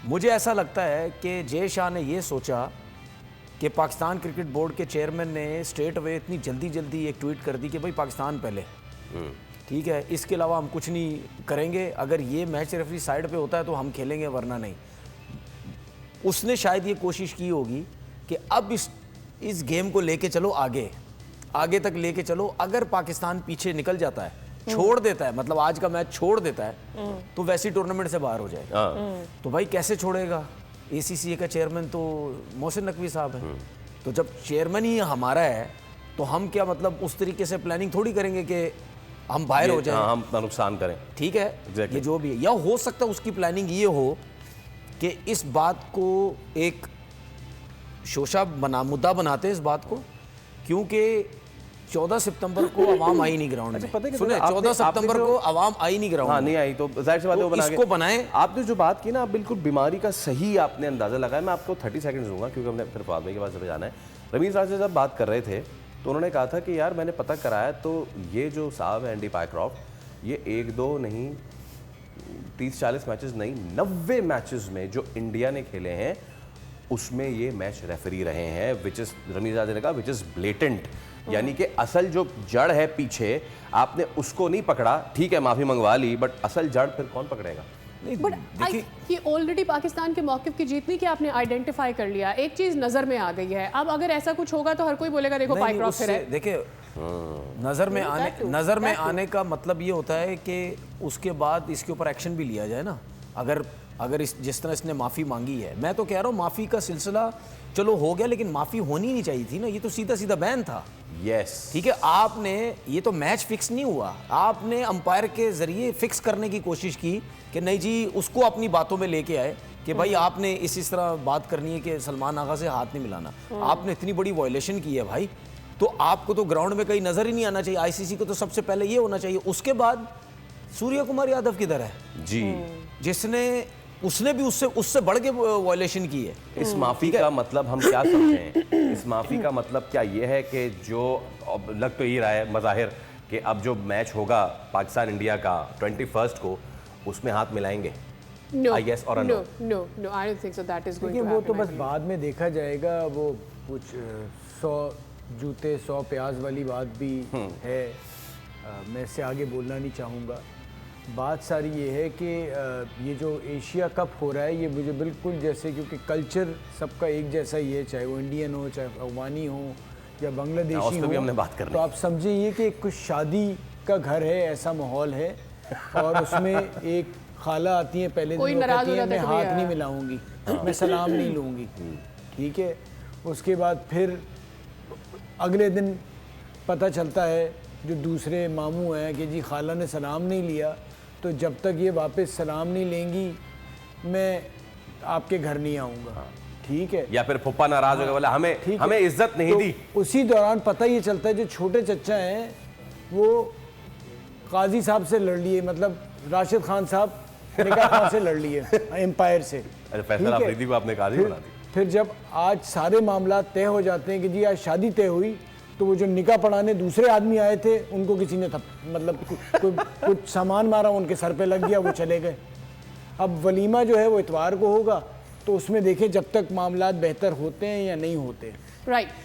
मुझे ऐसा लगता है कि जय शाह ने ये सोचा कि पाकिस्तान क्रिकेट बोर्ड के चेयरमैन ने स्ट्रेट अवे इतनी जल्दी एक ट्वीट कर दी कि भाई पाकिस्तान पहले, ठीक है, इसके अलावा हम कुछ नहीं करेंगे, अगर ये मैच रेफरी साइड पे होता है तो हम खेलेंगे वरना नहीं। उसने शायद ये कोशिश की होगी कि अब इस गेम को लेके चलो आगे तक लेके चलो। अगर पाकिस्तान पीछे निकल जाता है, छोड़ देता है, मतलब आज का मैच छोड़ देता है, तो वैसी टूर्नामेंट से बाहर हो जाएगा। तो भाई कैसे छोड़ेगा? ACCA का चेयरमैन तो मोहसिन नकवी साहब है। तो जब चेयरमैन ही हमारा है तो हम क्या मतलब उस तरीके से प्लानिंग थोड़ी करेंगे कि हम बाहर हो जाएं, हम नुकसान करें। ठीक है, ये जो भी है, या हो सकता है उसकी प्लानिंग ये हो कि इस बात को एक मुद्दा बनाते हैं इस बात को, क्योंकि 14 सितंबर को आवाम आई नहीं ग्राउंड में। सुने, 14 सितंबर को आवाम आई नहीं ग्राउंड में। नहीं आई तो जाहिर सी बात है, इसको बनाए। आपने जो बात की ना, आप बिल्कुल बीमारी का सही आपने अंदाजा लगाया। मैं आपको 30 सेकंड्स दूंगा क्योंकि हमने फिर फवाद भाई के पास चले जाना है। रमीज राजा जब बात कर रहे थे तो उन्होंने कहा था कि यार मैंने पता कराया तो ये जो साहब है एंडी पायक्रॉफ्ट, ये 1-2 नहीं 30-40 मैचेस नहीं 90 मैचेस में जो इंडिया ने खेले हैं उसमें ये मैच रेफरी रहे हैं, विच इज रमीज राजा ने कहा विच इज ब्लेटेंट, यानी कि असल जो जड़ है पीछे आपने उसको नहीं पकड़ा। ठीक है, माफी मंगवा ली, बट असल जड़ फिर कौन पकड़ेगा? बट ये ऑलरेडी पाकिस्तान के मौकिफ की जीत नहीं कि आपने आइडेंटिफाई कर लिया, एक चीज नजर में आ गई है। अब अगर ऐसा कुछ होगा तो हर कोई बोलेगा देखो पायक्रॉफ्ट है। देखिए, नजर में आने का मतलब ये होता है कि उसके बाद इसके ऊपर एक्शन भी लिया जाए ना। अगर जिस तरह इसने माफ़ी मांगी है, मैं तो कह रहा हूँ माफ़ी का सिलसिला चलो हो गया, लेकिन माफ़ी होनी नहीं चाहिए थी ना। ये तो सीधा बैन था। यस, ठीक है, आपने ये तो मैच फिक्स नहीं हुआ, आपने अंपायर के जरिए फिक्स करने की कोशिश की कि नहीं जी, उसको अपनी बातों में लेके आए कि भाई आपने इस तरह बात करनी है कि सलमान आगा से हाथ नहीं मिलाना। आपने इतनी बड़ी वायलेशन की है भाई, तो आपको तो ग्राउंड में कहीं नजर ही नहीं आना चाहिए। ICC को तो सबसे पहले ये होना चाहिए। उसके बाद सूर्य कुमार यादव किधर है जी, उसने भी उससे बढ़ के वायलेशन की है। इस माफी का मतलब हम क्या समझें? इस माफी का मतलब क्या ये है कि जो लग तो ये रहा है मज़ाहिर कि अब जो मैच होगा पाकिस्तान इंडिया का 21 को, उसमें हाथ मिलाएंगे? No, yes or a no? No, I don't think so. That is going to happen. वो तो बस बाद में देखा जाएगा। वो कुछ 100 जूते 100 प्याज वाली बात भी है। मैं इससे आगे बोलना नहीं चाहूँगा। बात सारी ये है कि ये जो एशिया कप हो रहा है, ये मुझे बिल्कुल जैसे, क्योंकि कल्चर सबका एक जैसा ही है, चाहे वो इंडियन हो, चाहे अफगानी हो या बांग्लादेशी हो, हमने बात करनी। तो आप समझे ये कि कुछ शादी का घर है, ऐसा माहौल है, और उसमें एक खाला आती है, पहले दिन वो कहती है मैं हाथ नहीं मिलाऊंगी, मैं सलाम नहीं लूँगी, ठीक है। उसके बाद फिर अगले दिन पता चलता है जो दूसरे मामू हैं कि जी खाला ने सलाम नहीं लिया, तो जब तक ये वापस सलाम नहीं लेंगी मैं आपके घर नहीं आऊँगा, ठीक है। या फिर फुप्पा नाराज हो गया, बोला हमें इज्जत नहीं दी। उसी दौरान पता ये चलता है जो छोटे चचा हैं वो काजी साहब से लड़ लिए, मतलब राशिद खान साहब निकाह खान से लड़ लिए एम्पायर से। फैसल अफरीदी को आपने काजी बना दी। फिर जब आज सारे मामला तय हो जाते हैं कि जी आज शादी तय हुई, तो वो जो निकाह पढ़ाने दूसरे आदमी आए थे उनको किसी ने मतलब कुछ सामान मारा, उनके सर पे लग गया, वो चले गए। अब वलीमा जो है वो इतवार को होगा, तो उसमें देखें जब तक मामलात बेहतर होते हैं या नहीं होते। राइट।